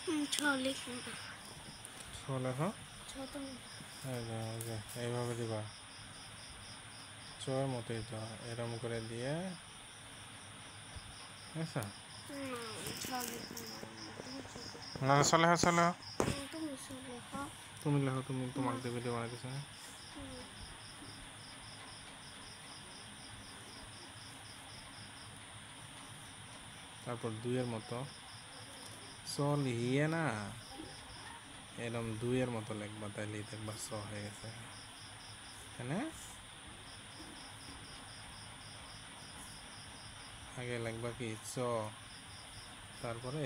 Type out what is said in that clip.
ছ লিখো না। ছ লেখো। ছ তো এই যে এইভাবে দিবা, চোর মতোই তো এরম করে দিয়ে, বুঝছো? ছ লিখো না, তুমি ছ লিখো। না ছ লেখো, ছ লেখো। তুমি ছ লিখো। তুমি লেখো, তুমি তোমাকে দিয়ে ভিডিও বানাইতেছে। তারপর দুইয়ের মতো স লিখিয়ে না এরম দুইয়ের মতো লিখবা, তাইলেই দেখবা স হয়ে গেছে। হ্যাঁ, আগে লিখবা কি চ, তারপরে